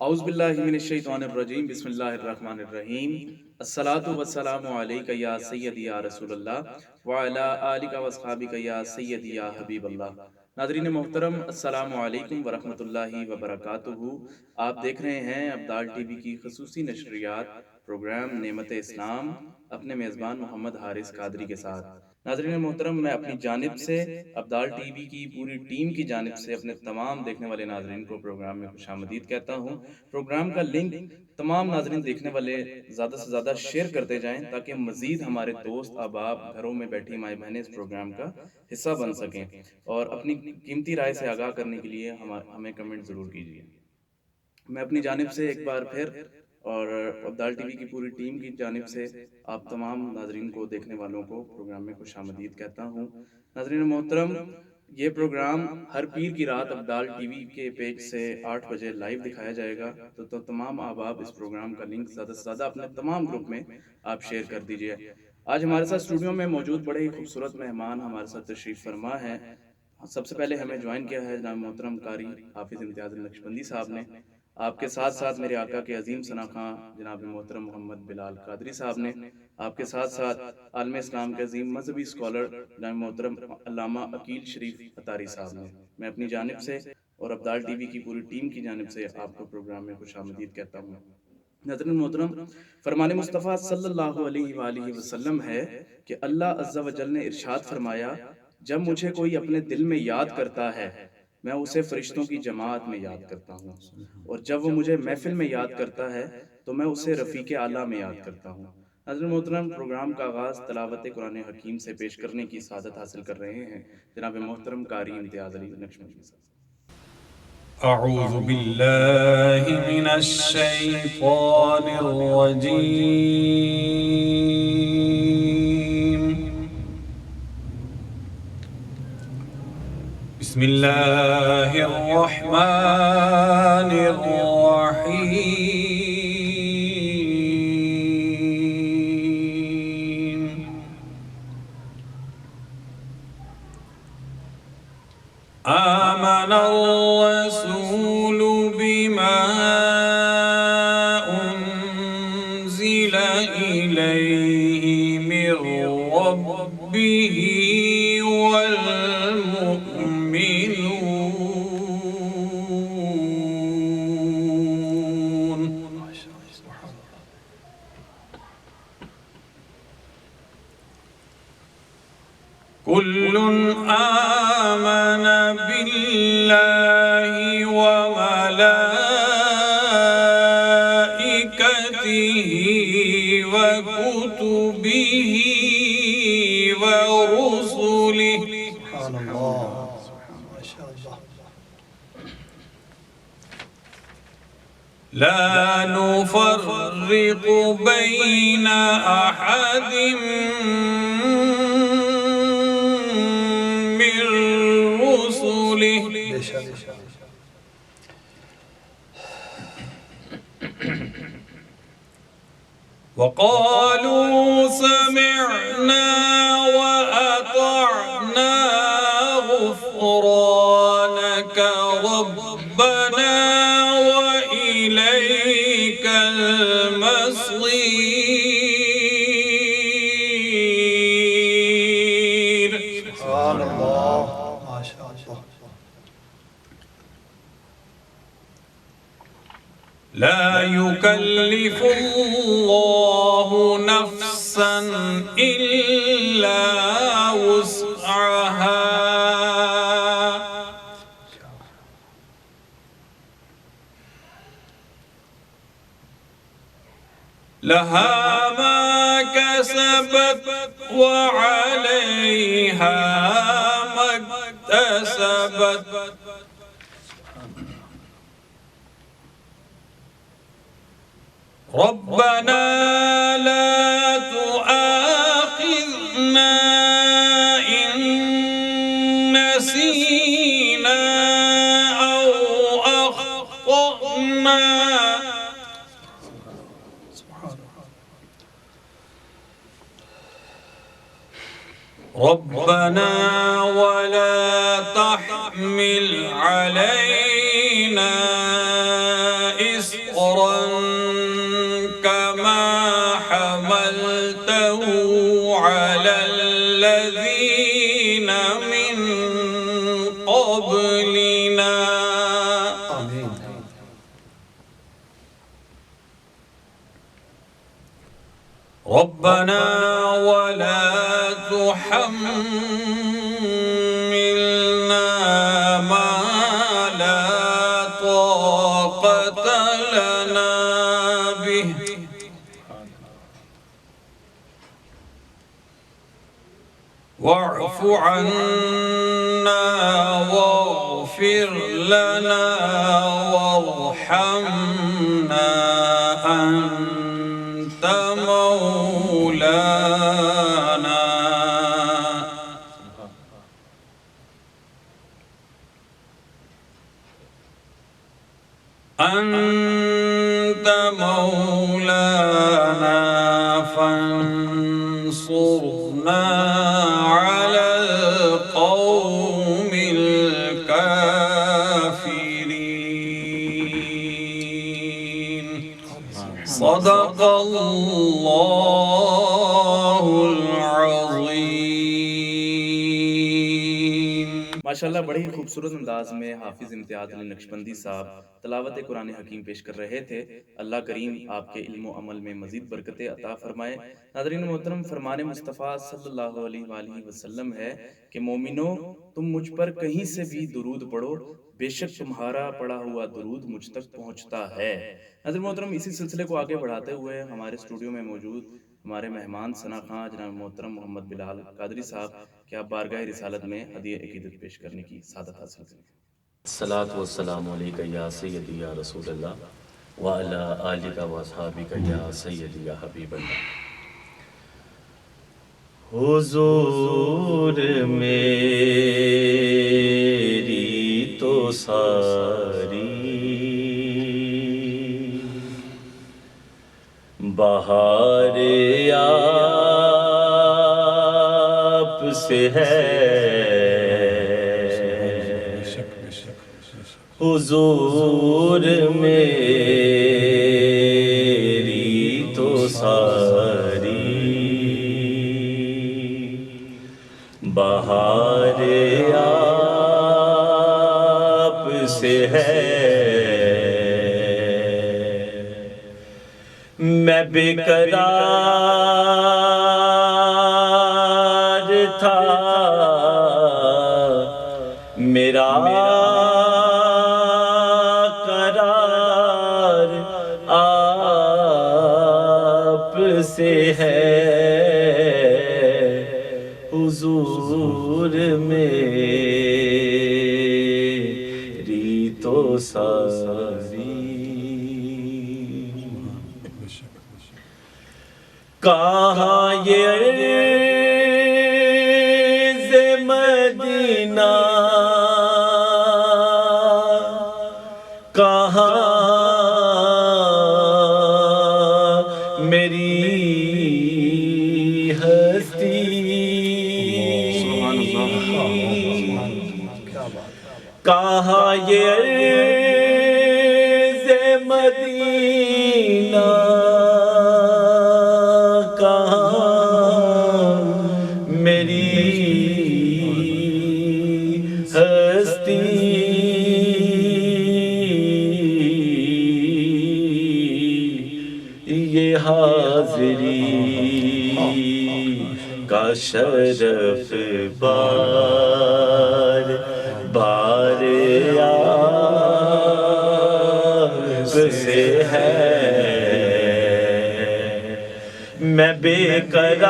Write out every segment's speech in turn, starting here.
اعوذ باللہ من الشیطان الرجیم، بسم اللہ الرحمن الرحیم۔ الصلاۃ والسلام علیک یا سیدی یا رسول اللہ وعلی آلک واصحابک یا سیدی یا حبیب اللہ۔ ناظرین محترم، السلام علیکم ورحمۃ اللہ وبرکاتہ۔ آپ دیکھ رہے ہیں ابدال ٹی وی کی خصوصی نشریات پروگرام نعمت اسلام اپنے میزبان محمد حارث قادری کے ساتھ۔ ناظرین محترم، میں اپنی جانب سے ابدال ٹی وی کی پوری ٹیم کی جانب سے اپنے تمام دیکھنے والے ناظرین کو پروگرام میں خوش آمدید کہتا ہوں۔ پروگرام کا لنک تمام ناظرین دیکھنے والے زیادہ سے زیادہ شیئر کرتے جائیں تاکہ مزید ہمارے دوست احباب گھروں میں بیٹھی مائیں بہنیں اس پروگرام کا حصہ بن سکیں، اور اپنی قیمتی رائے سے آگاہ کرنے کے لیے ہمیں کمنٹ ضرور کیجیے۔ میں اپنی جانب سے ایک بار پھر اور ابدال ٹی وی کی پوری ٹیم کی جانب سے آپ تمام ناظرین کو، دیکھنے والوں کو پروگرام میں خوش آمدید کہتا ہوں۔ ناظرین محترم، یہ پروگرام ہر پیر کی رات ابدال ٹی وی کے پیج سے 8 بجے لائیو دکھایا جائے گا، تو تمام احباب اس پروگرام کا لنک زیادہ سے زیادہ اپنے تمام گروپ میں آپ شیئر کر دیجئے۔ آج ہمارے ساتھ اسٹوڈیو میں موجود بڑے ہی خوبصورت مہمان ہمارے ساتھ تشریف فرما ہے۔ سب سے پہلے ہمیں جوائن کیا ہے جناب محترم قاری حافظ امتیاز النقشبندی صاحب نے، آپ کے ساتھ ساتھ میرے آقا کے عظیم ثناءخواں جناب محترم محمد بلال قادری صاحب نے، آپ کے ساتھ ساتھ عالم اسلام کے عظیم مذہبی اسکالر جناب محترم علامہ عقیل شریف اتاری صاحب نے۔ میں اپنی جانب سے اور ابدال ٹی وی کی پوری ٹیم کی جانب سے آپ کو پروگرام میں خوش آمدید کہتا ہوں۔ ناظرین محترم، فرمان مصطفیٰ صلی اللہ علیہ وآلہ وسلم ہے کہ اللہ عز و جل نے ارشاد فرمایا، جب مجھے کوئی اپنے دل میں یاد کرتا ہے میں اسے فرشتوں کی جماعت میں یاد کرتا ہوں، اور جب وہ مجھے محفل میں یاد کرتا ہے تو میں اسے رفیق اعلیٰ میں یاد کرتا ہوں۔ ناظرین محترم، پروگرام کا آغاز تلاوت قرآن حکیم سے پیش کرنے کی سعادت حاصل کر رہے ہیں جناب محترم قاری امتیاز علی نقشبندی صاحب۔ اعوذ باللہ من الشیطان الرجیم، بسم اللہ الرحمن الرحیم۔ آمن الرسول بما أنزل إليه من ربه والمؤمنون كل آمن بالله وملائكته وكتبه ورسله سبحان اللہ، ما شاء اللہ، لا نفرق بين أحد من رسله بے شک وقالوا سمعنا وأطعنا غفرانك ربنا وإليك المصير۔ سبحان اللہ، ما شاء اللہ، لا يكلف الله نفسا إلا وسعها لها ما كسبت وعليها ما اكتسبت ربنا لا تؤاخذنا إن نسينا أو أخطأنا ربنا ولا تحمل علينا إصرا الذين من قبلنا آمین ربنا ولا تحملنا ما لا طاقة لنا به واعف عنا واغفر لنا وارحمنا أنت مولانا أنت مولانا فانصرنا على القوم الكافرين صدق الله العظيم ماشاءاللہ بڑے ہی خوبصورت انداز میں حافظ امتیاز علی نقشبندی صاحب تلاوت قرآن حکیم پیش کر رہے تھے۔ اللہ کریم آپ کے علم و عمل میں مزید برکتیں عطا فرمائے۔ ناظرین محترم، فرمان مصطفیٰ صلی اللہ علیہ وآلہ وسلم ہے کہ مومنو تم مجھ پر کہیں سے بھی درود پڑھو، بے شک تمہارا پڑھا ہوا درود مجھ تک پہنچتا ہے۔ ناظرین محترم، اسی سلسلے کو آگے بڑھاتے ہوئے ہمارے اسٹوڈیو میں موجود ہمارے مہمان ثنا خان جناب محترم محمد بلال قادری صاحب کہ آپ بارگاہ رسالت میں ہدیہ عقیدت پیش کرنے کی سعادت حاصل کریں۔ الصلاۃ والسلام علیکہ یا سیدی یا رسول اللہ وعلی آلک و اصحابک یا سیدی یا حبیب اللہ۔ حضور میری تو ساری بہار آپ سے ہے، حضور میری تو ساری بہار آپ سے ہے، میں بے قرار تھا، میرا قرار آپ سے ہے، حضور میری تو ساری کہاں یہ عرض مدینہ، کہاں میری ہستی، کہاں یہ عرض مدینہ، حاضری کا شرف بار بار آپ سے ہے، میں بے قرار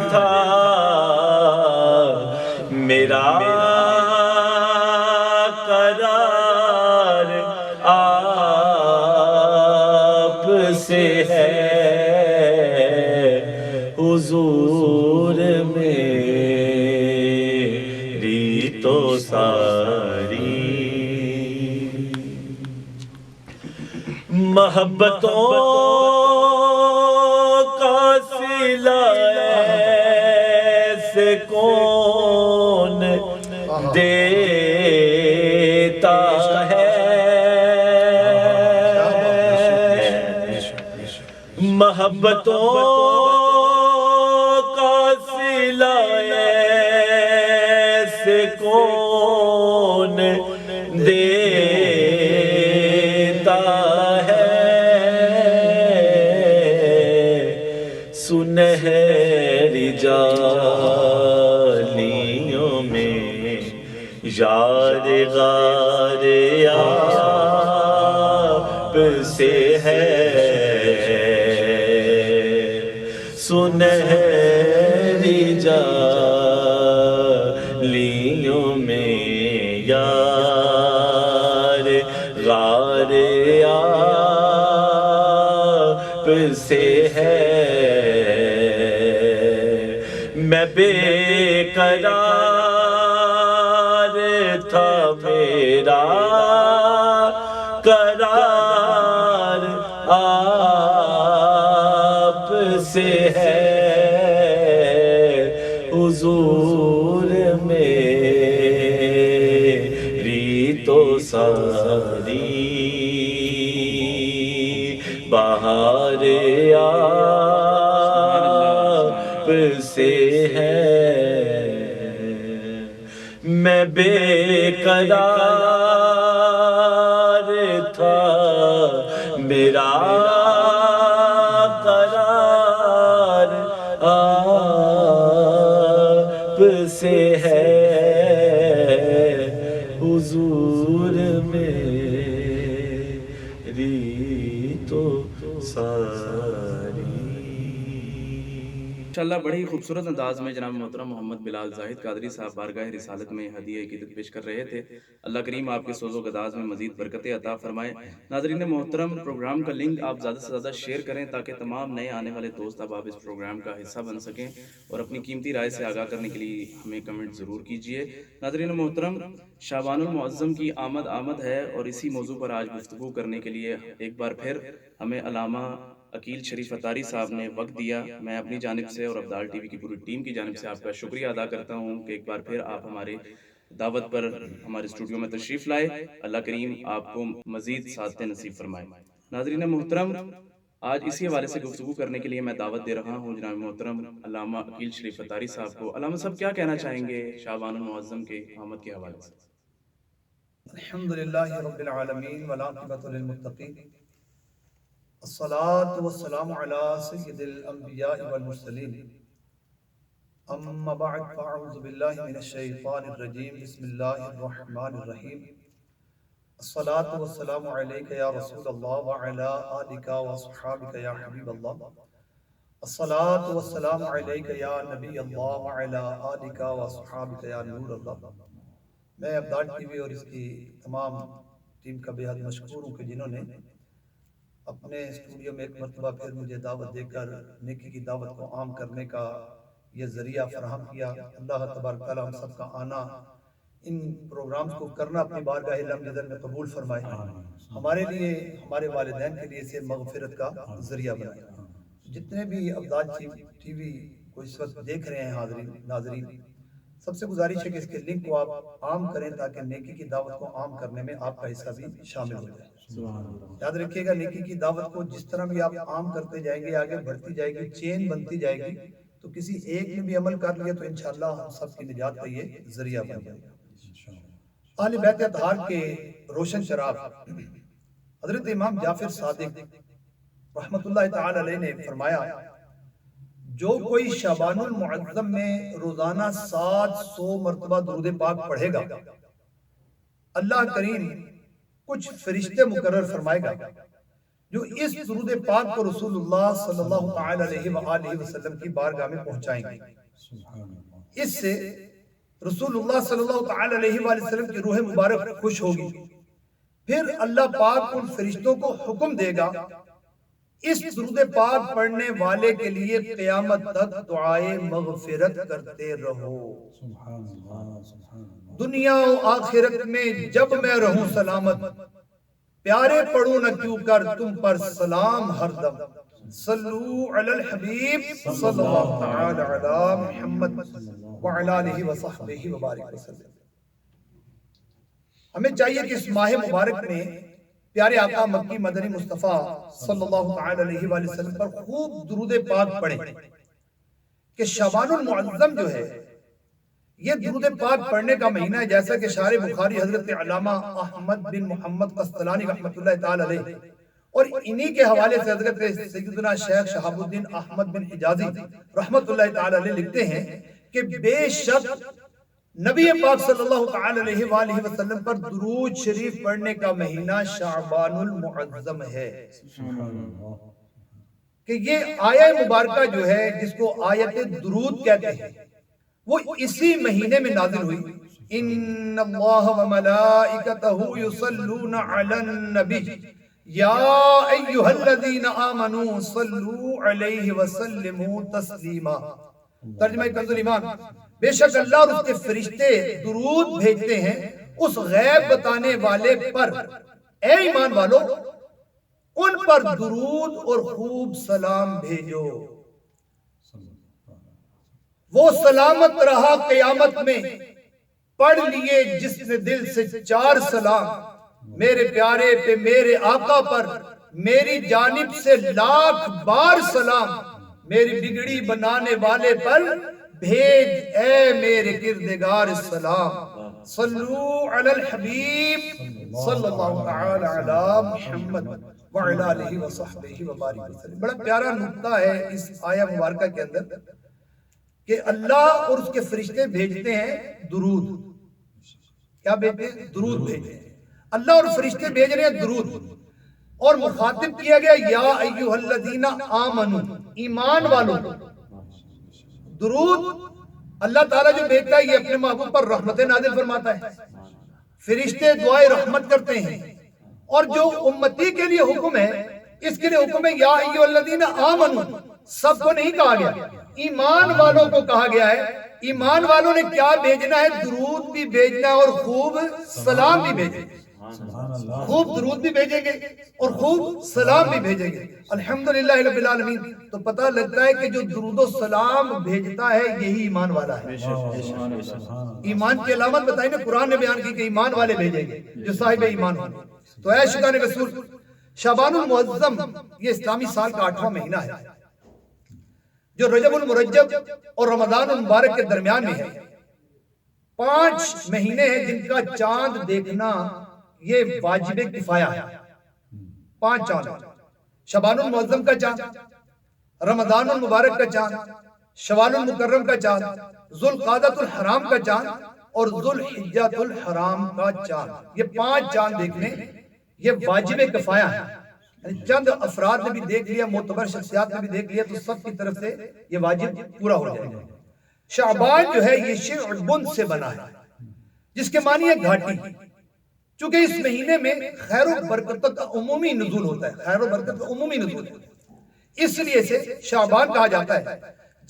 تھا، میرا قرار آپ سے ہے، حضور میری تو ساری محبتوں کا صلہ ایسے کون دیتا ہے، محبتوں رجالیوں میں یار غار آپ سے ہے سنہری جالیوں میں یار غار آپ سے ہے میں بے قرار تھا میرا قرار آپ سے ہے حضور میری تو ساری بہار آپ سے ہے میں بے قرار تھا میرا قرار آپ سے ہے حضور میری تو ساری۔ انشاءاللہ بڑے ہی خوبصورت انداز میں جناب محترم محمد بلال زاہد قادری صاحب بارگاہ رسالت میں ہدیہ عقیدت پیش کر رہے تھے۔ اللہ کریم آپ کے سوز و گداز میں مزید برکتیں عطا فرمائے۔ ناظرین محترم، پروگرام کا لنک آپ زیادہ سے زیادہ شیئر کریں تاکہ تمام نئے آنے والے دوست اب آپ اس پروگرام کا حصہ بن سکیں، اور اپنی قیمتی رائے سے آگاہ کرنے کے لیے ہمیں کمنٹ ضرور کیجئے۔ ناظرین محترم، شعبان المعظم کی آمد ہے، اور اسی موضوع پر آج گفتگو کرنے کے لیے ایک بار پھر ہمیں علامہ عقیل شریف اتاری صاحب نے وقت دیا۔ میں اپنی جانب سے اور ابدال ٹی وی کی پوری ٹیم کی جانب سے آپ کا شکریہ ادا کرتا ہوں کہ ایک بار پھر آپ ہمارے دعوت پر ہمارے اسٹوڈیو میں تشریف لائے۔ اللہ کریم آپ کو مزید سعادتیں نصیب فرمائے۔ ناظرین محترم، آج اسی حوالے سے گفتگو کرنے کے لیے میں دعوت دے رہا ہوں جناب محترم علامہ عقیل شریف اتاری صاحب کو۔ علامہ صاحب کیا کہنا چاہیں گے شعبان المعظم کے آمد کے حوالے سے؟ الحمدللہ رب العالمین والعاقبۃ للمتقین، الصلاۃ والسلام علی سید الانبیاء والمرسلین، اما بعد فاعوذ باللہ من الشیطان الرجیم، بسم اللہ الرحمن الرحیم، الصلاۃ والسلام علیک یا رسول اللہ وعلی آلک واصحابک یا حبیب اللہ، الصلاۃ والسلام علیک یا نبی اللہ وعلی آلک واصحابک یا نور اللہ۔ میں ابدال ٹی وی اور اس کی تمام ٹیم کا بے حد مشکور ہوں کہ جنہوں نے اپنے اسٹوڈیو میں ایک مرتبہ پھر مجھے دعوت دے کر نیکی کی دعوت کو عام کرنے کا یہ ذریعہ فراہم کیا۔ اللہ تبارک تعالی ہم سب کا آنا، ان پروگرامز کو کرنا اپنی بارگاہ لمجدر میں قبول فرمائے، ہمارے لیے، ہمارے والدین کے لیے اسے مغفرت کا ذریعہ بنائے۔ جتنے بھی ابدال ٹی وی کو اس وقت دیکھ رہے ہیں ناظرین، سب سے گزارش ہے کہ اس کے لنک کو آپ عام کریں تاکہ نیکی کی دعوت کو عام کرنے میں آپ کا حصہ بھی شامل ہو جائے۔ یاد رکھیے گا، نیکی کی دعوت کو جس طرح بھی آپ عام کرتے جائیں گے، آگے بڑھتی جائے گی، چین بنتی جائے گی، تو کسی ایک نے بھی عمل کر لیا تو انشاءاللہ ہم سب کی نجات کا یہ ذریعہ بن جائے گا۔ اہل بیت اطہار کے روشن چراغ حضرت امام جعفر صادق رحمت اللہ تعالی علیہ نے فرمایا، جو کوئی شعبان المعظم میں روزانہ 700 مرتبہ درود پاک پڑھے گا، اللہ کریم کچھ فرشتے مقرر فرمائے گا جو اس درود پاک کو رسول اللہ صلی اللہ علیہ وآلہ وسلم کی بارگاہ میں پہنچائیں گے۔ اس سے رسول اللہ صلی اللہ علیہ وآلہ وسلم کی روح مبارک خوش ہوگی، پھر اللہ پاک ان فرشتوں کو حکم دے گا، اس درود پاک پڑھنے والے کے لیے قیامت تک دعائے مغفرت کرتے رہو، دنیا و آخرت میں جب میں رہوں سلامت، پیارے پڑھوں نہ کیوں کر تم پر سلام ہر دم، صلو علی الحبیب صلی اللہ تعالی علی محمد وعلی آلہ وصحبہ وبارک وسلم۔ ہمیں چاہیے کہ اس ماہ مبارک میں پیارے آقا مکی مدنی مصطفیٰ صلی اللہ علیہ وآلہ وسلم پر خوب درود پاک پڑھیں، کہ شعبان المعظم جو ہے یہ درود پاک پڑھنے کا مہینہ ہے، جیسا کہ شارح بخاری حضرت علامہ احمد بن محمد قسطلانی رحمت اللہ تعالی علیہ اور انہی کے حوالے سے حضرت سیدنا شیخ شہاب الدین احمد بن حجازی رحمت اللہ تعالی علیہ لکھتے ہیں کہ بے شک نبی پاک صلی اللہ تعالی علیہ وآلہ وسلم پر درود شریف پڑھنے کا مہینہ شعبان المعظم ہے، کہ یہ آیہ مبارکہ جو ہے جس کو آیت درود کہتے ہیں وہ اسی مہینے میں نازل ہوئی۔ ان اللہ وملائکتہ یصلون علی النبی یا ایہا الذین آمنوا صلوا علیہ وسلموا تسلیما۔ ترجمہ کنز الایمان، بے شک اللہ اور اس کے فرشتے درود بھیجتے ہیں اس غیب بتانے والے پر، اے ایمان والو ان پر درود اور خوب سلام بھیجو، وہ سلامت رہا قیامت میں، پڑھ لیے جس نے دل سے 4 سلام، میرے پیارے پہ میرے آقا پر میری جانب سے 1,00,000 بار سلام، میری بگڑی بنانے والے پر بھیج اے میرے کردگار السلام، صلو علی الحبیب صلی اللہ تعالی علی محمد وعلی آلہ وصحبہ وبارک وسلم۔ بڑا پیارا نکتہ ہے اس آیہ مبارکہ کے اندر کہ اللہ اور اس کے فرشتے بھیجتے ہیں درود۔ کیا بھیجتے ہیں؟ درود بھیجتے ہیں۔ اللہ اور فرشتے بھیج رہے ہیں درود، اور مخاطب کیا گیا یا ایھا الذین آمنوا، ایمان والوں۔ درود اللہ تعالیٰ جو بھیجتا ہے یہ اپنے محبوب پر رحمت نازل فرماتا ہے، فرشتے دعائے رحمت کرتے ہیں، اور جو امتی کے لیے حکم ہے اس کے لیے حکم ہے یا ایھا الذین آمنوا، سب کو نہیں کہا گیا، ایمان والوں کو کہا گیا ہے۔ ایمان والوں نے کیا بھیجنا ہے؟ درود بھی بھیجنا ہے اور خوب سلام بھی بھیجیں گے، خوب درود بھی بھیجیں گے اور خوب سلام بھی بھیجیں گے۔ الحمدللہ رب العالمین۔ تو پتہ لگتا ہے کہ جو درود و سلام بھیجتا ہے یہی ایمان والا ہے۔ ایمان کی علامت بتائی نا قرآن نے بیان کی کہ ایمان والے بھیجیں گے جو صاحب ایمان ہوں۔ تو اے عاشقان رسول، شعبان المعظم یہ اسلامی سال کا 8واں مہینہ ہے جو رجب المرجب اور رمضان المبارک کے درمیان میں ہے۔ 5 مہینے ہیں جن کا چاند دیکھنا یہ واجب کفایہ ہے۔ 5 چاند، شعبان المعظم کا چاند، رمضان المبارک کا چاند، شوال المکرم کا چاند، ذوالقعدۃ الحرام کا چاند اور ذوالحجۃ الحرام کا چاند۔ یہ 5 چاند دیکھنے یہ واجب کفایہ ہے، یعنی چند افراد نے بھی دیکھ لیا، معتبر شخصیات نے بھی دیکھ لیا تو سب کی طرف سے یہ واجب پورا ہو جائے گا۔ شعبان جو ہے یہ شعبن سے بنا ہے جس کے معنی ہے گھاٹی، چونکہ اس مہینے میں خیر و برکت کا عمومی نزول ہوتا ہے، خیر و برکت کا عمومی نزول ہوتا ہے، اس لیے اسے شعبان کہا جاتا ہے۔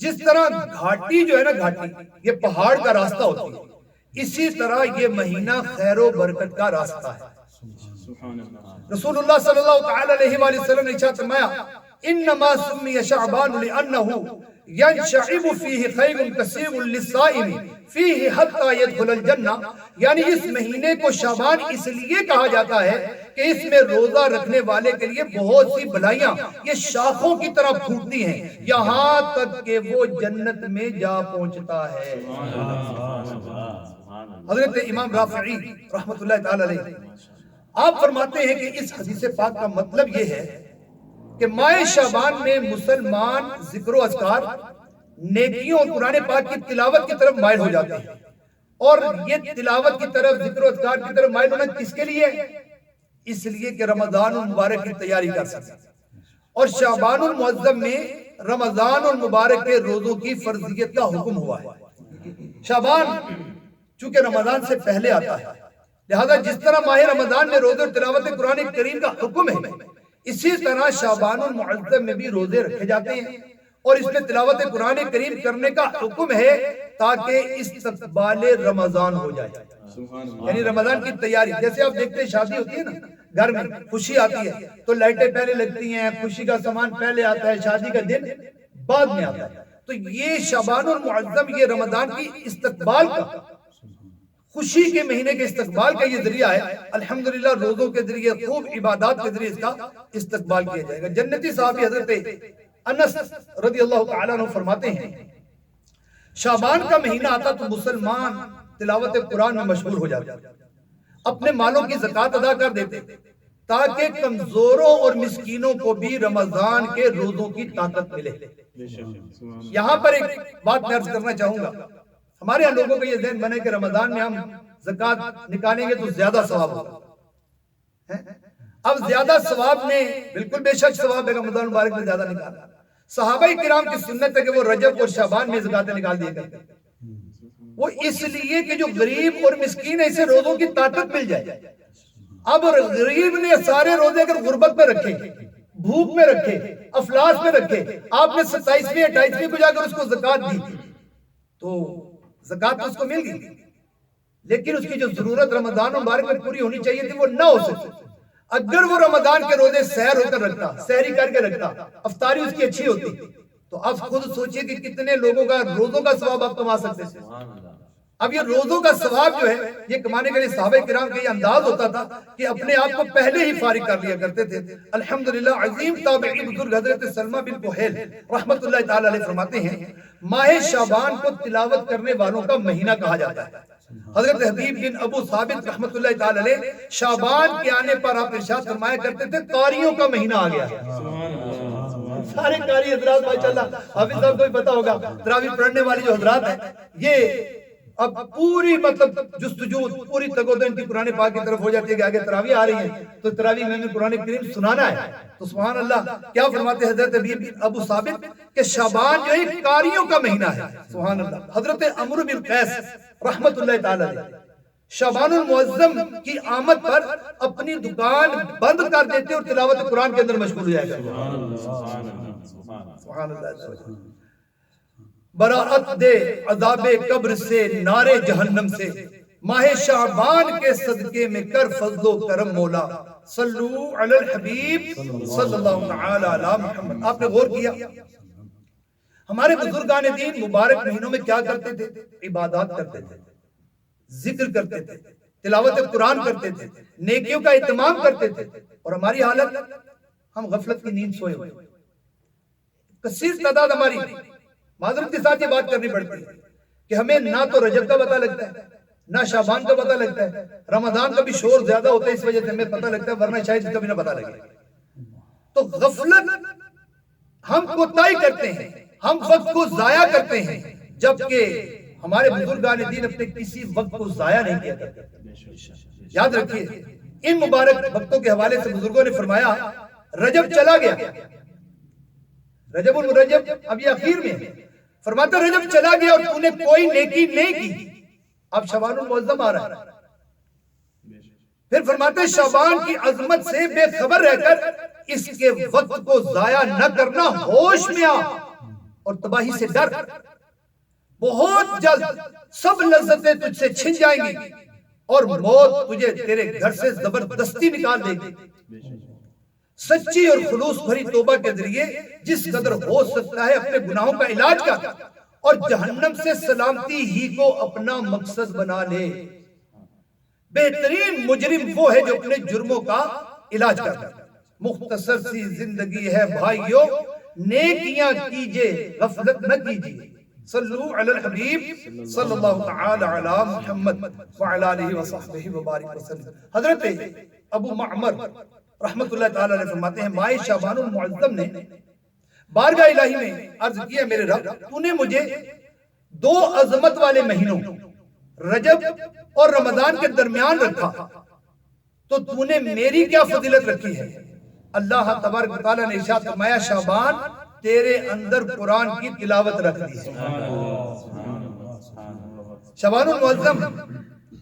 جس طرح گھاٹی جو ہے نا، گھاٹی یہ پہاڑ کا راستہ ہوتی ہے، اسی طرح یہ مہینہ خیر و برکت کا راستہ ہے۔ رسول اللہ صلی اللہ تعالی علیہ وآلہ وسلم نے ارشاد فرمایا انما سمی شعبان لانه ينشعب فيه خیر کثیر للصائم فيه حتى يدخل الجنہ، یعنی اس مہینے کو شعبان اس لیے کہا جاتا ہے کہ اس میں روزہ رکھنے والے کے لیے بہت سی بھلائیاں یہ شاخوں کی طرح پھوٹتی ہیں یہاں تک کہ وہ جنت میں جا پہنچتا ہے۔ حضرت امام رافعی رحمت اللہ تعالی علیہ آپ فرماتے ہیں کہ اس حدیث پاک کا مطلب یہ ہے کہ ماہ شعبان میں مسلمان ذکر و اذکار، نیکیوں اور قرآن پاک کی تلاوت کی طرف مائل ہو جاتے ہیں، اور یہ تلاوت کی طرف، ذکر و اذکار کی طرف مائل ہونا کس کے لیے؟ اس لیے کہ رمضان المبارک کی تیاری کر سکیں، اور شعبان المعظم میں رمضان المبارک کے روزوں کی فرضیت کا حکم ہوا ہے۔ شعبان چونکہ رمضان سے پہلے آتا ہے، لہذا جس طرح ماہ رمضان میں روزے اور تلاوت قرآن کریم کا حکم ہے، اسی طرح شعبان المعظم میں بھی روزے رکھے جاتے ہیں اور اس میں تلاوت قرآن کریم کرنے کا حکم ہے تاکہ استقبال رمضان ہو جائے، یعنی رمضان کی تیاری۔ جیسے آپ دیکھتے ہیں شادی ہوتی ہے نا، گھر میں خوشی آتی ہے تو لائٹیں پہلے لگتی ہیں، خوشی کا سامان پہلے آتا ہے، شادی کا دن بعد میں آتا ہے۔ تو یہ شعبان المعظم یہ رمضان کی استقبال کا، خوشی کے مہینے کے استقبال کا یہ ذریعہ ہے۔ الحمدللہ روزوں کے ذریعے، خوب عبادات کے ذریعے اس کا استقبال کیا جائے گا۔ جنتی صحابی حضرت انس رضی اللہ تعالیٰ عنہ فرماتے ہیں شعبان کا مہینہ آتا تو مسلمان تلاوت قرآن میں مشغول ہو جاتے، اپنے مالوں کی زکوٰۃ ادا کر دیتے تاکہ کمزوروں اور مسکینوں کو بھی رمضان کے روزوں کی طاقت ملے۔ یہاں پر ایک بات میں عرض کرنا چاہوں گا، ہمارے یہاں لوگوں کا یہ ذہن بنے کہ رمضان میں ہم زکوٰۃ نکالیں گے تو زیادہ ثواب ہوگا۔ اب زیادہ ثواب میں بالکل بے شک ثواب ہے، رمضان مبارک میں زیادہ نکالا۔ صحابہ کرام کی سنت ہے کہ وہ رجب اور شعبان میں زکوٰۃ نکال دیا کرتے ہیں، وہ اس لیے کہ جو غریب اور مسکین ہے اسے روزوں کی طاقت مل جائے۔ اب غریب نے سارے روزے اگر غربت میں رکھے، بھوک میں رکھے، افلاس میں رکھے، آپ نے 27ویں 28ویں کو جا کر اس کو زکوٰۃ دی تو زکوٰۃ اس کو مل گئی، لیکن اس کی جو ضرورت رمضان مبارک میں پوری ہونی چاہیے تھی وہ نہ ہو سکتی۔ اگر وہ رمضان کے روزے سحر ہو کر رکھتا، سحری کر کے رکھتا، افطاری اس کی اچھی ہوتی، تو اب خود سوچئے کہ کتنے لوگوں کا روزوں کا ثواب آپ کما سکتے تھے۔ اب یہ روزوں کا ثواب جو ہے یہ کمانے کے لیے صحابہ کرام کا یہ انداز ہوتا تھا کہ اپنے آپ کو پہلے ہی فارغ کر لیا کرتے تھے۔ الحمدللہ عظیم تابعی بزرگ حضرت سلمہ بن کہیل رحمت اللہ تعالی علیہ فرماتے ہیں ماہ شعبان کو تلاوت کرنے والوں کا مہینہ کہا جاتا ہے۔ حضرت حبیب بن ابو ثابت رحمت اللہ تعالی علیہ شعبان کے آنے پر آپ ارشاد فرمایا کرتے تھے قاریوں کا مہینہ آ گیا ہے۔ سارے قاری حضرات ماشاءاللہ حافظ صاحب کو بھی پتا ہوگا، تراویح پڑھنے والی جو حضرات ہیں یہ اب پوری مطلب جستجو پوری تگودو ان کی قرآن پاک کی طرف ہو جاتی ہے کہ آگے تراویح آ رہی ہیں تو تراویح میں قرآن کریم سنانا ہے۔ تو سبحان اللہ کیا فرماتے حضرت ابو ثابت کہ شعبان جو ہے قاریوں کا مہینہ ہے۔ سبحان اللہ۔ حضرت عمرو بن قیس رحمت اللہ تعالی علیہ شعبان المعظم کی آمد پر اپنی دکان بند کر دیتے اور تلاوت قرآن کے اندر مشغول ہو جائے گا۔ سبحان اللہ۔ براعت دے عذاب قبر سے، نارے جہنم سے، ماہ شعبان کے صدقے میں کر فضل و کرم مولا، صلو علی الحبیب صلی اللہ تعالی علی محمد۔ آپ نے غور کیا ہمارے بزرگان دین مبارک مہینوں میں کیا کرتے تھے؟ عبادات کرتے تھے، ذکر کرتے تھے، تلاوت قرآن کرتے تھے، نیکیوں کا اہتمام کرتے تھے، اور ہماری حالت ہم غفلت کی نیند سوئے ہوئے۔ کثیر تعداد ہماری، معذرت کے ساتھ یہ بات کرنی پڑتی ہے کہ ہمیں نہ تو رجب کا پتہ لگتا ہے، نہ شعبان کا پتہ لگتا ہے، رمضان کا بھی شور زیادہ ہوتا ہے اس وجہ سے ہمیں پتہ لگتا ہے، ورنہ شاید اس کا بھی نہ پتہ لگے۔ تو غفلت ہم کوتاہی کرتے ہیں، ہم وقت کو ضائع کرتے ہیں، جبکہ ہمارے بزرگان دین اپنے کسی وقت کو ضائع نہیں کیا کرتے۔ یاد رکھیے ان مبارک وقتوں کے حوالے سے بزرگوں نے فرمایا رجب چلا گیا، رجب المرجب اب یہ اخیر میں ہے، فرماتا رجب چلا گیا اور تو نے کوئی نیکی نہیں کی، اب شعبان المعظم آ رہا ہے۔ پھر فرماتے شعبان کی عظمت سے بے خبر رہ کر اس کے وقت کو ضائع نہ کرنا، ہوش میں آ اور تباہی سے ڈر، بہت جلد سب لذتیں تجھ سے چھن جائیں گی اور موت تجھے تیرے گھر سے زبردستی نکال دے گی۔ سچی اور خلوص بھری توبہ کے ذریعے جس قدر ہو سکتا ہے اپنے گناہوں کا علاج کر اور جہنم سے سلامتی ہی کو اپنا مقصد بنا لے۔ بہترین مجرم وہ ہے جو اپنے جرموں کا علاج کرتا ہے۔ مختصر سی زندگی ہے بھائیو، نیکیاں کیجئے غفلت نہ کیجئے۔ صلو علی الحبیب صلی اللہ تعالی علی محمد وعلی آلہ وصحبہ وبارک وسلم۔ حضرت ابو معمر رحمت اللہ تعالی علیہ فرماتے ہیں ماہ شعبان المعظم نے بارگاہ الہی میں عرض کیا میرے رب تو نے مجھے دو عظمت والے مہینوں رجب اور رمضان کے درمیان رکھا تو تو نے میری کیا فضیلت رکھی ہے؟ اللہ تبارک و تعالی نے ارشاد فرمایا شعبان تیرے اندر قرآن کی تلاوت رکھ دی ہے۔ شعبان المعظم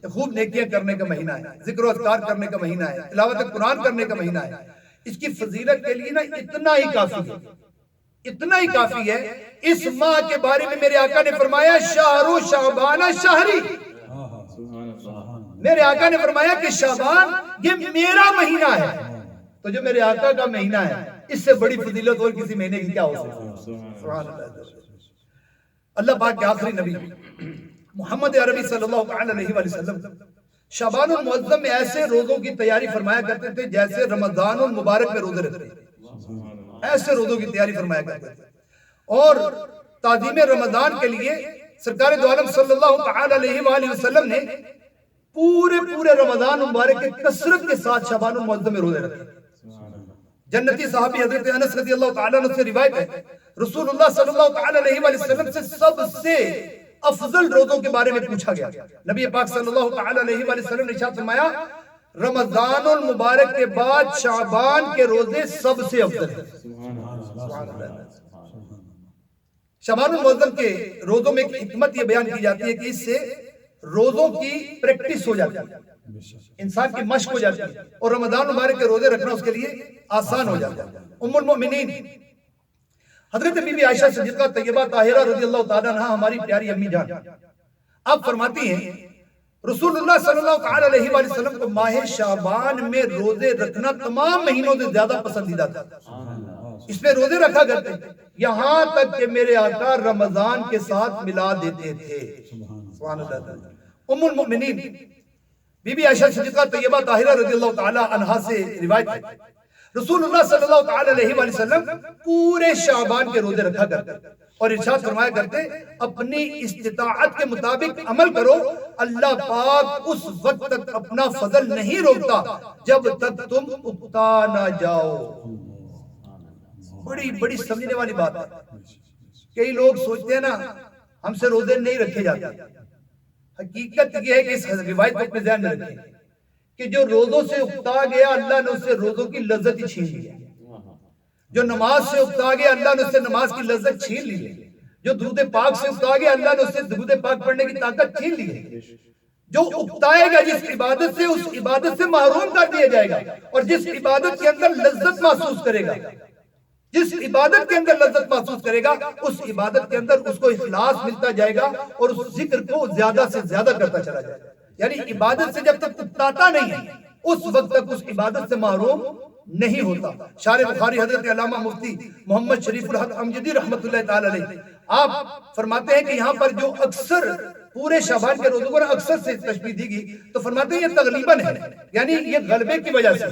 خوب نیکیاں کرنے کا مہینہ ہے، ذکر و اذکار کرنے کا مہینہ ہے، تلاوت قرآن کرنے کا مہینہ ہے۔ اس کی فضیلت کے لیے نا اتنا ہی کافی ہے، اتنا ہی کافی ہے۔ اس ماہ کے بارے میں میرے آقا نے فرمایا شہر شعبان شہری، میرے آقا نے فرمایا کہ شعبان یہ میرا مہینہ ہے۔ تو جو میرے آقا کا مہینہ ہے اس سے بڑی فضیلت اور کسی مہینے کی کیا ہو سکتی ہے؟ سبحان اللہ۔ اللہ پاک کے آخری نبی محمد عربی صلی اللہ علیہ وآلہ وسلم شعبان المعظم میں ایسے روزوں کی تیاری فرمایا کرتے تھے جیسے رمضان المبارک میں روزے رکھتے ہیں، ایسے روزوں کی تیاری فرمایا کرتے تھے۔ اور تعظیم رمضان کے لیے سرکار دو عالم صلی اللہ علیہ وآلہ وسلم نے پورے رمضان مبارک کے کثرت کے ساتھ شعبان المعظم میں روزے رکھے. جنتی صحابی حضرت انس رضی اللہ تعالیٰ عنہ سے روایت ہے رسول اللہ صلی اللہ تعالیٰ علیہ وسلم سے سب سے افضل روزوں کے بارے میں پوچھا گیا. نبی پاک صلی اللہ تعالیٰ علیہ وسلم نے ارشاد فرمایا رمضان المبارک کے بعد شعبان کے روزے سب سے افضل ہیں. شعبان المعظم کے روزوں میں ایک حکمت یہ بیان کی جاتی ہے کہ اس سے روزوں کی پریکٹس ہو جاتی ہے, انسان کی مشق ہو جاتی ہے, اور رمضان مبارک کے روزے رکھنا اس کے لیے آسان ہو جاتا ہے. ام المؤمنین حضرت بی بی عائشہ صدیقہ طیبہ طاہرہ رضی اللہ تعالیٰ عنہ ہماری پیاری امی جان, آپ فرماتی ہیں رسول اللہ صلی اللہ تعالیٰ علیہ وسلم کو ماہ شعبان میں روزے رکھنا تمام مہینوں سے زیادہ پسندیدہ تھا. اس میں روزے رکھا کرتے یہاں تک کہ میرے آقا رمضان کے ساتھ ملا دیتے تھے. سبحان اللہ. ام المؤمنین بی بی عائشہ صدیقہ طیبہ طاہرہ رضی اللہ تعالیٰ عنہا سے روایت ہے رسول اللہ صلی اللہ تعالیٰ علیہ وسلم پورے شعبان کے روزے رکھا کرتے اور ارشاد فرمایا کرتے اپنی استطاعت کے مطابق عمل کرو, اللہ پاک اس وقت تک اپنا فضل نہیں روکتا جب تک تم اکتا نہ جاؤ. بڑی سمجھنے والی بات ہے. کئی لوگ سوچتے ہیں نا ہم سے روزے نہیں رکھے جاتے. حقیقت یہ ہے کہ اس روایت کو اپنے ذہن میں رکھیں کہ جو روزوں سے اکتا گیا اللہ نے اس سے روزوں کی لذت ہی چھین لی. جو نماز سے اکتا گیا اللہ نے اس سے نماز کی لذت چھین لی. جو درود پاک سے اکتا گیا اللہ نے اس سے درود پاک پڑھنے کی طاقت چھین لی. جو اکتائے گا جس عبادت سے اس عبادت سے محروم کر دیا جائے گا, اور جس عبادت کے اندر لذت محسوس کرے گا, جس عبادت کے اندر لذت محسوس کرے گا اس عبادت کے اندر اس کو اخلاص ملتا جائے گا اور اس ذکر کو زیادہ سے زیادہ کرتا چلا جائے گا. یعنی عبادت سے جب تک اکتاتا نہیں ہے اس وقت تک اس عبادت سے محروم نہیں ہوتا. شارح بخاری حضرت علامہ مفتی محمد شریف الحق امجدی رحمت اللہ تعالی علیہ آپ فرماتے ہیں کہ یہاں پر جو اکثر پورے شعبان کے روزوں پر اکثر سے تشبیہ دی گئی تو فرماتے ہیں یہ تغلیباً ہے, یعنی یہ غلبے کی وجہ سے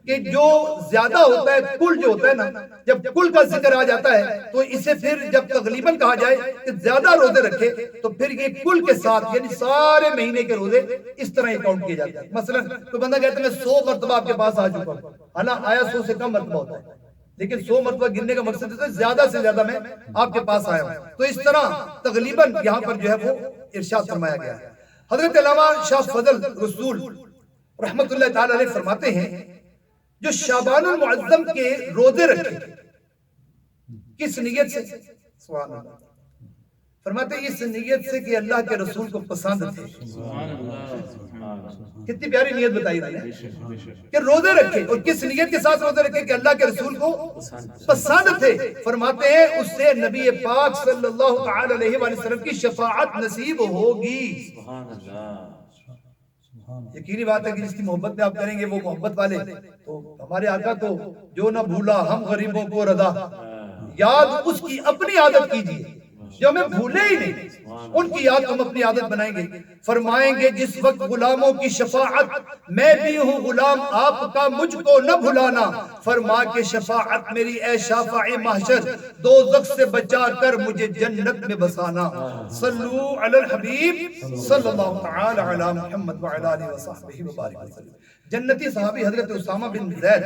کہ جو زیادہ ہوتا ہے کل جو ہوتا ہے نا, جب کل کا ذکر آ جاتا ہے تو اسے پھر جب تغلیباً کہا جائے کہ زیادہ روزے رکھے تو پھر یہ کل کے ساتھ یعنی سارے مہینے کے روزے اس طرح اکاؤنٹ کیے جاتے ہیں. مثلا کوئی بندہ کہتا ہے میں 100 مرتبہ آپ کے پاس آ چکا ہوں, حالانکہ آیا 100 سے کم مرتبہ ہوتا ہے, لیکن 100 مرتبہ گننے کا مقصد ہے زیادہ سے زیادہ میں آپ کے پاس آیا ہوں. تو اس طرح تغلیباً یہاں پر جو ہے وہ ارشاد فرمایا گیا ہے. حضرت علامہ شاہ فضل رسول رحمت اللہ تعالی علیہ فرماتے ہیں جو شعبان المعظم کے روزے رکھے کس نیت سے, سبحان اللہ, فرماتے ہیں اس نیت سے کہ اللہ کے رسول کو پسند تھے. کتنی پیاری نیت بتائی انہوں نے کہ روزے رکھے, اور کس نیت کے ساتھ روزے رکھے کہ اللہ کے رسول کو پسند تھے. فرماتے ہیں اس سے نبی پاک صلی اللہ تعالی علیہ وسلم کی شفاعت نصیب ہوگی. یقینی بات ہے کہ جس کی محبت میں آپ کریں گے وہ محبت والے, تو ہمارے آقا تو جو نہ بھولا ہم غریبوں کو رضا, یاد اس کی اپنی عادت کیجیے جو ہمیں بھولے ہی نہیں, ان کی یاد ہم اپنی عادت بنائیں گے. فرمائیں گے جس وقت غلاموں کی شفاعت میں بھی ہوں غلام آپ کا مجھ کو نہ بھلانا, فرما کے شفاعت میری اے شافع محشر دوزخ سے بچا کر مجھے جنت میں بسانا. صلو علی الحبیب صلی اللہ تعالی علی محمد وعلی آلہ وصحبہ وبارک وسلم. جنتی صحابی حضرت اسامہ بن زید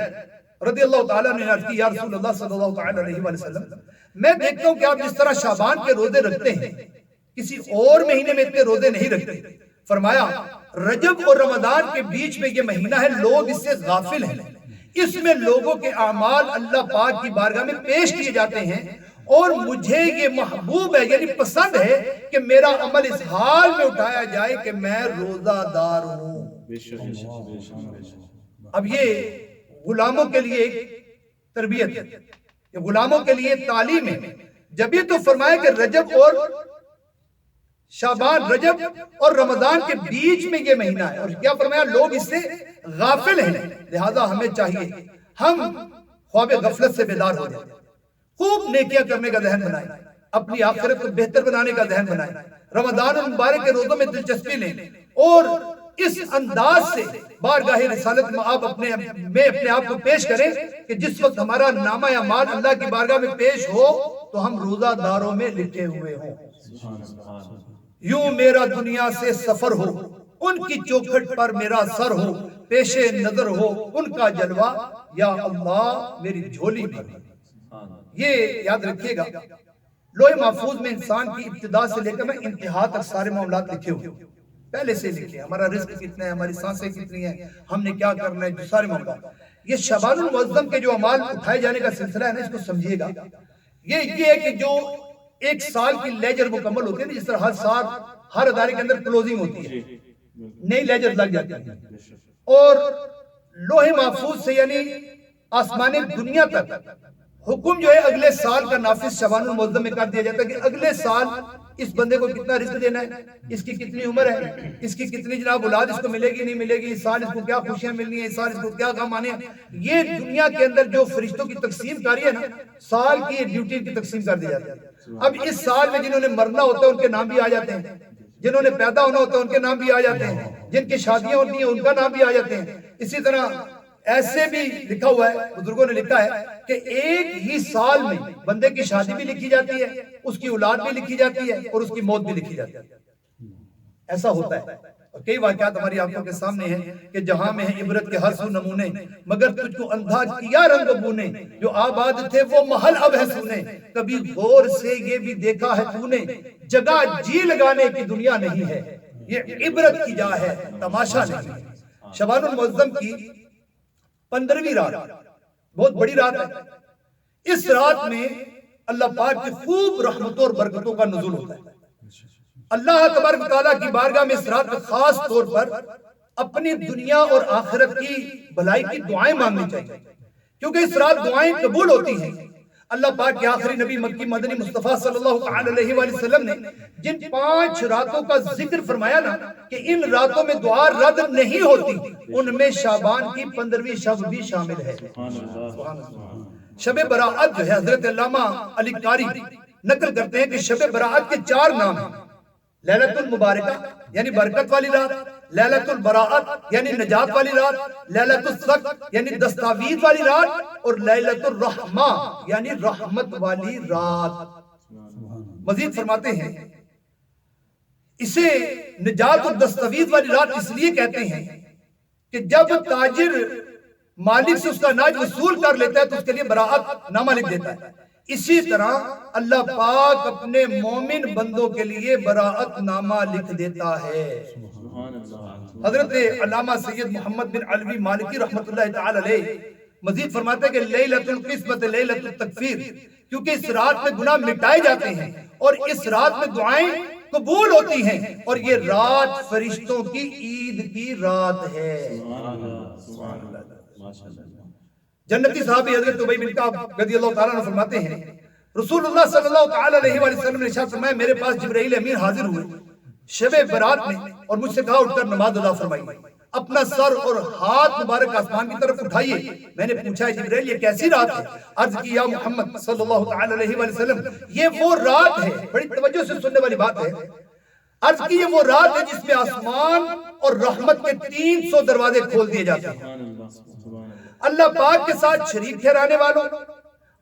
رضی اللہ تعالیٰ نے عرض کی یا رسول اللہ صلی اللہ تعالی علیہ وسلم میں دیکھتا ہوں کہ آپ جس طرح شعبان کے روزے رکھتے ہیں کسی اور مہینے میں اتنے روزے نہیں رکھتے. فرمایا رجب اور رمضان کے بیچ میں یہ مہینہ ہے, لوگ اس سے غافل ہیں, اس میں لوگوں کے اعمال اللہ پاک کی بارگاہ میں پیش کیے جاتے ہیں, اور مجھے یہ محبوب ہے یعنی پسند ہے کہ میرا عمل اس حال میں اٹھایا جائے کہ میں روزہ دار ہوں. اب یہ غلاموں کے لیے ایک تربیت ہے, یہ غلاموں کے لیے تعلیم ہے. جب یہ تو فرمایا کہ رجب اور شعبان, رجب اور رمضان کے بیچ میں یہ مہینہ ہے, اور کیا فرمایا لوگ اس سے غافل ہیں, لہذا ہمیں چاہیے ہم خواب غفلت سے بیدار ہو جائیں, خوب نیکیاں کرنے کا ذہن بنائیں, اپنی آخرت کو بہتر بنانے کا ذہن بنائیں, رمضان المبارک کے روزوں میں دلچسپی لیں, اور اس انداز سے بارگاہ رسالت میں آپ اپنے آپ کو پیش کریں کہ جس وقت ہمارا نامہ اعمال اللہ کی بارگاہ میں پیش ہو تو ہم روزہ داروں میں لکھے ہوئے ہوں. یوں میرا دنیا سے سفر ہو ان کی چوکھٹ پر میرا سر ہو، پیش نظر ہو ان کا جلوہ، یا اللہ میری جھولی بھر۔ یہ یاد رکھیے گا، لوح محفوظ میں انسان کی ابتدا سے لے کر میں انتہا تک سارے معاملات لکھے ہوئے، پہلے سے لکھے، ہمارا رزق کتنا ہے، ہماری سانسیں کتنی ہیں، ہم نے کیا کرنا ہے، جو سارے معاملات۔ یہ شعبان المعظم کے جو اعمال اٹھائے جانے کا سلسلہ ہے نا، اس کو سمجھیے گا۔ یہ ہے کہ جو ایک سال کی لیجر مکمل ہوتی ہے نا، جس طرح ہر سال ہر ادارے کے اندر کلوزنگ ہوتی ہے، نئی لیجر لگ جاتی ہے، اور لوح محفوظ سے یعنی آسمان دنیا تک حکم جو ہے اگلے سال کا نافذ شعبان المعظم میں کر دیا جاتا ہے کہ اگلے سال اس بندے کو کتنا رزق دینا ہے، اس کی کتنی عمر ہے، اس کی کتنی جناب اولاد اس کو ملے گی نہیں ملے گی، اس سال اس کو کیا خوشیاں ملنی ہیں، اس سال اس کو کیا غم آنے ہیں۔ یہ دنیا کے اندر جو فرشتوں کی تقسیم کاری ہے نا، سال کی ڈیوٹی کی تقسیم کر دی جاتی ہے۔ اب اس سال میں جنہوں نے مرنا ہوتا ہے ان کے نام بھی آ جاتے ہیں، جنہوں نے پیدا ہونا ہوتا ہے ان کے نام بھی آ جاتے ہیں، جن کی شادیاں ہوتی ہیں ان کا نام بھی آ جاتے ہیں۔ اسی طرح ایسے بھی لکھا ہوا ہے، بزرگوں نے لکھا ہے کہ ایک ہی سال میں بندے کی شادی بھی لکھی جاتی ہے، اس کی اولاد بھی لکھی جاتی ہے، اور اس کی موت بھی لکھی جاتی ہے۔ ایسا ہوتا ہے، اور کئی واقعات ہماری آنکھوں کے سامنے ہیں کہ جہاں میں ہیں عبرت کے ہر سو نمونے، مگر تجھ کو اندھا کیا رنگ بونے، جو آباد تھے وہ محل اب ہے سونے، کبھی غور سے یہ بھی دیکھا ہے تو نے، جگہ جی لگانے کی دنیا نہیں ہے، یہ عبرت کی جا ہے تماشا نہیں ہے۔ شعبان المعظم کی 15ویں رات بہت بڑی رات ہے۔ اس رات میں اللہ پاک کی خوب رحمتوں اور برکتوں کا نزول ہوتا ہے۔ اللہ تبارک و تعالیٰ کی بارگاہ میں اس رات میں خاص طور پر اپنی دنیا اور آخرت کی بھلائی کی دعائیں مانگنی چاہیے، کیونکہ اس رات دعائیں قبول ہوتی ہیں۔ اللہ پاک کے آخری نبی مکی مدنی مصطفیٰ صلی اللہ علیہ وآلہ وسلم نے جن 5 راتوں کا ذکر فرمایا نا کہ ان راتوں میں دعا رد نہیں ہوتی، ان میں شعبان کی 15ویں شب بھی شامل ہے۔ شب براعت جو ہے، حضرت علامہ علی قاری نقل کرتے ہیں کہ شب براعت کے 4 نام ہیں: لیلۃ المبارکہ یعنی برکت والی رات، لیلۃ البراعت یعنی نجات والی رات، لیلۃ الصق یعنی دستاویز والی رات، اور لیلۃ الرحمہ یعنی رحمت والی رات۔ مزید فرماتے ہیں اسے نجات اور دستاویز والی رات اس لیے کہتے ہیں کہ جب تاجر مالک سے اس کا ناج وصول کر لیتا ہے تو اس کے لیے براعت نامہ لکھ دیتا ہے، اسی طرح اللہ پاک اپنے مومن بندوں کے لیے براعت نامہ لکھ دیتا ہے۔ حضرت علامہ سید محمد بن علوی مالکی رحمت اللہ تعالی علیہ مزید فرماتے ہیں کہ لیلۃ القسمت لیلۃ التکفیر، کیونکہ اس رات میں گناہ مٹائے جاتے ہیں اور اس رات میں دعائیں قبول ہوتی ہیں، اور یہ رات فرشتوں کی عید کی رات ہے۔ جنتی صحابی حضرت ابی بن کعب رضی اللہ تعالیٰ عنہ فرماتے ہیں رسول اللہ صلی اللہ تعالیٰ علیہ وآلہ وسلم نے ارشاد فرمایا میرے پاس جبرائیل امین حاضر ہوئے شب برات میں اور مجھ سے کہا اٹھ کر نماز ادا فرمائیے، اپنا سر اور ہاتھ مبارک آسمان کی طرف اٹھائیے۔ میں نے پوچھا جبرائیل یہ کیسی رات ہے؟ عرض کی یا محمد صلی اللہ تعالیٰ علیہ وآلہ وسلم یہ وہ رات ہے، بڑی توجہ سے سننے والی بات ہے، عرض کی یہ وہ رات ہے جس میں آسمان اور رحمت کے 300 دروازے کھول دیے جاتے ہیں۔ اللہ پاک کے ساتھ شریک ٹھہرانے والوں،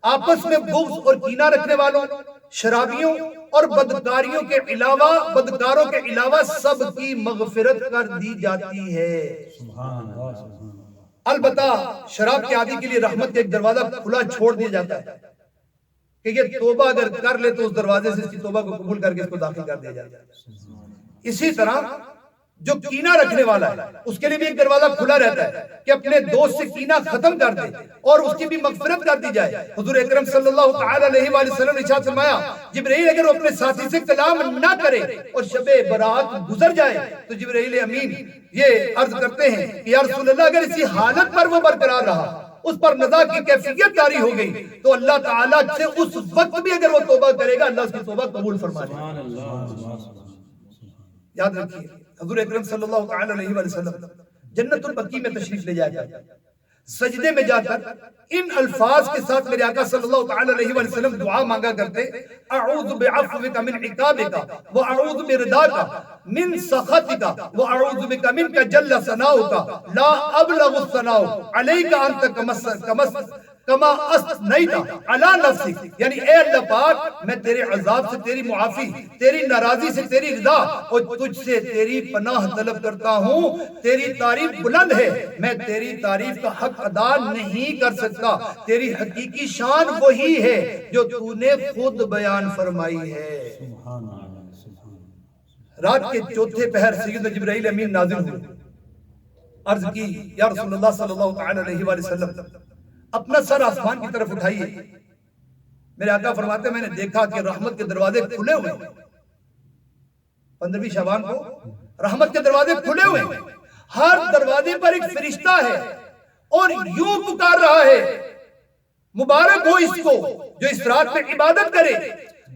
آپس میں بغض اور کینہ رکھنے والوں، شرابیوں اور بدکاریوں کے علاوہ بدکاروں کے علاوہ سب کی مغفرت کر دی جاتی ہے۔ البتہ شراب کے عادی کے لیے رحمت کا ایک دروازہ کھلا چھوڑ دیا جاتا ہے کہ یہ توبہ اگر کر لے تو اس دروازے سے اس کی توبہ کو قبول کر کے اس کو داخل کر دیا جاتا ہے۔ اسی طرح جو کینہ رکھنے والا ہے اس کے لیے بھی ایک دروازہ کھلا رہتا ہے کہ اپنے دوست سے کینہ ختم کر دے اور اس کی بھی مغفرت کر دی جائے۔ حضور اکرم صلی اللہ تعالی علیہ وآلہ وسلم نے ارشاد فرمایا جبرائیل اگر وہ اپنے ساتھی سے کلام نہ کرے اور شب برات گزر جائے تو جبرائیل امین یہ عرض کرتے ہیں کہ یا رسول اللہ اگر اسی حالت پر وہ برقرار رہا، اس پر نزا کی کیفیت جاری ہو گئی، تو اللہ تعالیٰ سے اس وقت بھی اگر وہ توبہ کرے گا اللہ اس کی توبہ قبول فرما لے گا۔ یاد رکھیے حضور اکرم صلی اللہ تعالی علیہ وآلہ وسلم جنت البقیع میں تشریف لے جایا کرتے، سجدے میں جا کر ان الفاظ کے ساتھ میرے آقا صلی اللہ تعالی علیہ وآلہ وسلم دعا مانگا کرتے اعوذ بعفوک من عقابک واعوذ برضاک من سخطک واعوذ بک منک جل ثناؤک لا ابلغ الثناء علیک انت کما اثنیت علی نفسک، یعنی اے اللہ پاک میں تیرے عذاب سے تیری معافی، تیری ناراضی سے تیری رضا اور تجھ سے تیری پناہ طلب کرتا ہوں۔ تیری تعریف بلند ہے، میں تیری تعریف کا حق ادا نہیں کر سکتا، تیری حقیقی شان وہی ہے جو تو نے خود بیان فرمائی ہے۔ رات کے چوتھے پہر سیدنا جبرائیل امین نازل ہوئے، عرض کی یا رسول اللہ صلی اللہ تعالی علیہ وآلہ وسلم اپنا سر آسمان کی طرف اٹھائیے۔ میرے آقا فرماتے ہیں میں نے دیکھا کہ رحمت کے دروازے کھلے ہوئے ہیں، 15ویں شعبان کو رحمت کے دروازے کھلے ہوئے ہیں، ہر دروازے پر ایک فرشتہ ہے اور یوں پکار رہا ہے مبارک ہو اس کو جو اس رات میں عبادت کرے۔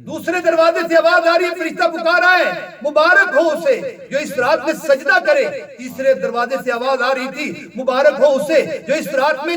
دوسرے دروازے سے آواز آ رہی ہے، فرشتہ پکار رہا ہے مبارک ہو اسے جو اس رات میں سجدہ کرے۔ تیسرے دروازے سے آواز آ رہی تھی مبارک ہو اسے جو اس رات میں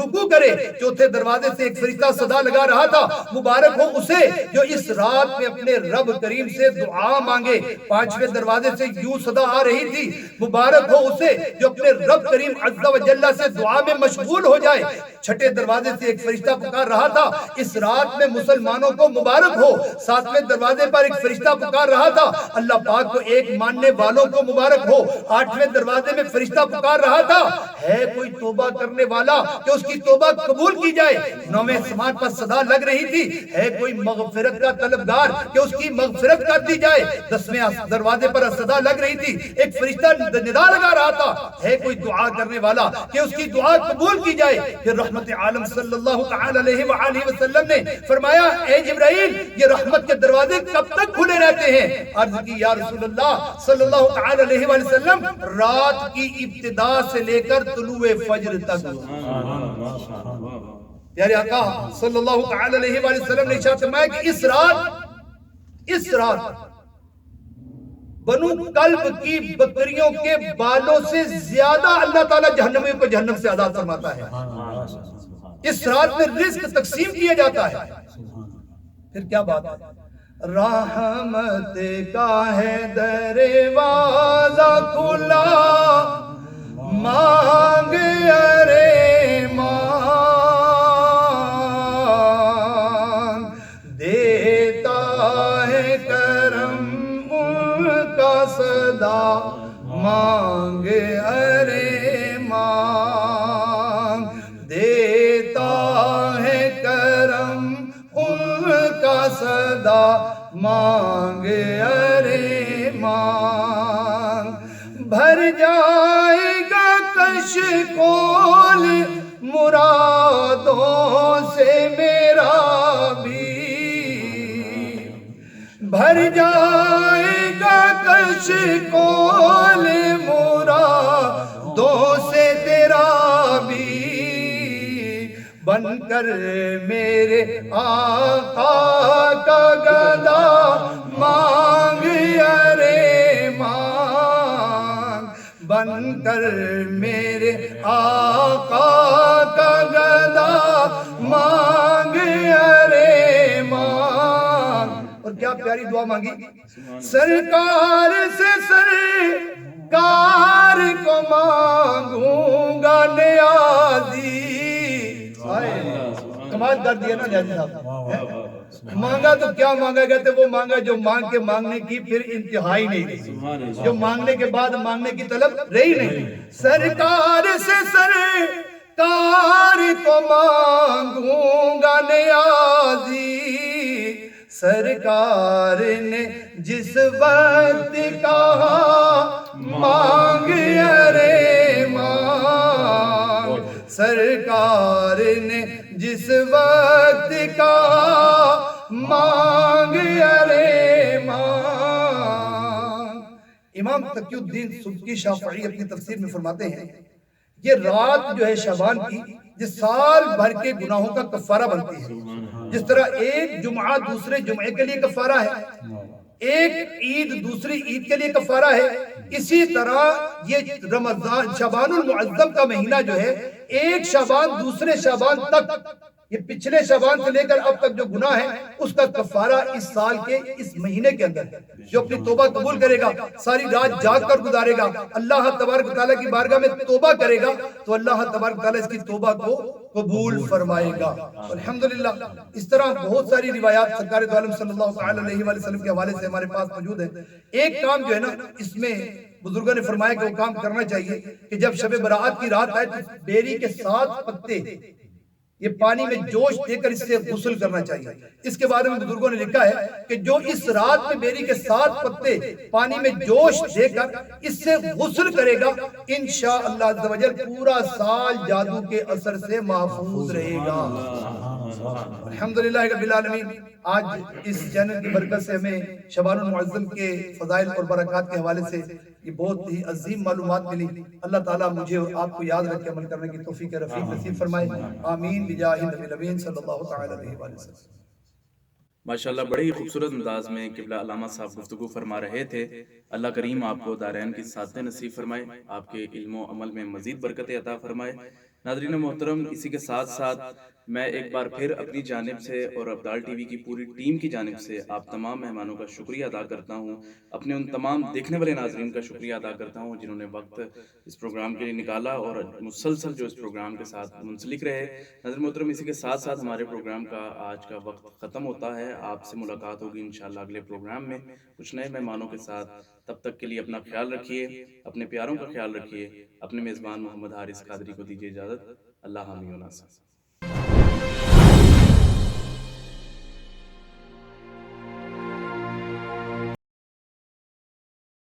رکوع کرے۔ چوتھے دروازے سے ایک فرشتہ صدا لگا رہا تھا مبارک ہو اسے جو اس رات میں اپنے رب کریم سے دعا مانگے۔ پانچویں دروازے سے یوں صدا آ رہی تھی مبارک ہو اسے جو اپنے رب کریم عز و جل سے دعا میں مشغول ہو جائے۔ چھٹے دروازے سے ایک فرشتہ پکار رہا تھا اس رات میں مسلمانوں کو مبارک ہو۔ ساتویں دروازے پر ایک فرشتہ پکار رہا تھا اللہ پاک کو ایک ماننے والوں کو مبارک ہو۔ آٹھویں دروازے میں فرشتہ پکار رہا تھا ہے کوئی توبہ کرنے والا کہ اس کی توبہ قبول کی جائے۔ نویں آسمان پر صدا لگ رہی تھی ہے کوئی مغفرت کا طلبگار کہ اس کی مغفرت کر دی جائے۔ دسویں دروازے پر صدا لگ رہی تھی ایک فرشتہ ندا لگا رہا تھا ہے کوئی دعا کرنے والا کہ اس کی دعا قبول کی جائے۔ پھر رحمت عالم صلی اللہ تعالی علیہ وآلہ وسلم نے فرمایا اے جبرائیل یہ رحمت کے دروازے کب تک کھلے رہتے ہیں؟ عرض کی یا رسول اللہ صلی اللہ تعالی علیہ وآلہ وسلم رات کی ابتدا سے لے کر طلوع فجر تک۔ پیارے آقا صلی اللہ تعالی علیہ وآلہ وسلم نے ارشاد فرمایا کہ اس رات بنو کلب کی بکریوں کے بالوں سے زیادہ اللہ تعالیٰ جہنمیوں کو جہنم سے آزاد فرماتا ہے۔ اس رات میں رزق تقسیم کیا جاتا ہے۔ پھر کیا بات ہے؟ رحمت کا ہے دروازہ کھلا مانگ ارے مانگ دیتا ہے کرم ان کا صدا مانگ ارے مانگ دیتا ہے کرم ان کا صدا مانگ ارے مانگ بھر جائے گا کشکول مرادوں سے میرا بھی بھر جائے گا کشکول مرادوں سے تیرا بھی بن کر میرے آقا کا گدا مانگ ارے مانگ بن کر میرے آقا کا گدا مانگ ارے مانگ۔ اور کیا پیاری دعا مانگی، سرکار سے سرکار کو مانگوں گا نیازی۔ کمال کر دیا نا نیازی صاحب، مانگا تو کیا مانگا، کہتے وہ مانگا جو مانگ کے مانگنے کی پھر انتہائی نہیں رہی، جو مانگنے کے بعد مانگنے کی طلب رہی نہیں۔ سرکار سے سرکار کو مانگوں گا نیازی، سرکار نے جس وقت کہا مانگ ارے مانگ، سرکار نے جس وقت کہا مانگ ارے مانگ۔ امام تقی الدین سبکی شافعی اپنی تفسیر میں فرماتے ہیں یہ رات جو ہے شعبان کی یہ سال بھر کے گناہوں کا کفارہ بنتی ہے۔ جس طرح ایک جمعہ دوسرے جمعے کے لیے کفارہ ہے، ایک عید دوسری عید کے لیے کفارہ ہے، اسی طرح یہ رمضان شعبان المعظم کا مہینہ جو ہے ایک شعبان دوسرے شعبان تک یہ پچھلے شعبان سے لے کر اب تک جو گناہ ہے اس کا کفارہ اس سال کے اس مہینے کے اندر ہے. جو اپنی توبہ قبول کرے گا، ساری رات جاگ کر گزارے گا، اللہ تبارک و تعالیٰ کی بارگاہ میں توبہ کرے گا، تو اللہ تبارک و تعالیٰ اس کی توبہ کو قبول فرمائے گا. الحمدللہ اس طرح بہت ساری روایات سرکار دو عالم صلی اللہ علیہ وآلہ وسلم کے حوالے سے ہمارے پاس موجود ہیں. ایک کام جو ہے نا اس میں بزرگوں نے فرمایا کہ وہ کام کرنا چاہیے کہ جب شب برات کی رات آئے تو بیری کے 7 پتے یہ پانی میں جوش دے کر اس سے غسل کرنا چاہیے. اس کے بارے میں بزرگوں نے لکھا ہے کہ جو اس رات میں بیری کے 7 پتے پانی میں جوش دے کر اس سے غسل کرے گا انشاءاللہ عز و جل پورا سال جادو کے اثر سے محفوظ رہے گا. الحمدللہ رب العالمین. آج اس چینل کی برکت سے ہمیں شعبان المعظم کے فضائل اور برکات کے حوالے سے یہ بہت ہی عظیم معلومات ملی. اللہ تعالیٰ مجھے اور آپ کو یاد رکھ کے عمل کرنے کی توفیق رفیق نصیب فرمائے. آمین بجاہ نبی الامین صلی اللہ تعالی علیہ وآلہ وسلم. ماشاءاللہ بڑے ہی خوبصورت انداز میں قبلہ علامہ صاحب گفتگو فرما رہے تھے. اللہ کریم آپ کو دارین کی سعادتیں نصیب فرمائے، آپ کے علم و عمل میں مزید برکتیں عطا فرمائے. ناظرین محترم، اسی کے ساتھ ساتھ میں ایک بار پھر اپنی جانب سے اور ابدال ٹی وی کی پوری ٹیم کی جانب سے آپ تمام مہمانوں کا شکریہ ادا کرتا ہوں. اپنے ان تمام دیکھنے والے ناظرین کا شکریہ ادا کرتا ہوں جنہوں نے وقت اس پروگرام کے لیے نکالا اور مسلسل جو اس پروگرام کے ساتھ منسلک رہے. ناظرین محترم، اسی کے ساتھ ساتھ ہمارے پروگرام کا آج کا وقت ختم ہوتا ہے. آپ سے ملاقات ہوگی انشاءاللہ اگلے پروگرام میں کچھ نئے مہمانوں کے ساتھ. تب تک کے لیے اپنا خیال رکھیے، اپنے پیاروں کا خیال رکھیے. اپنے میزبان محمد حارث قادری کو دیجیے اجازت. اللہ حامی و ناصر.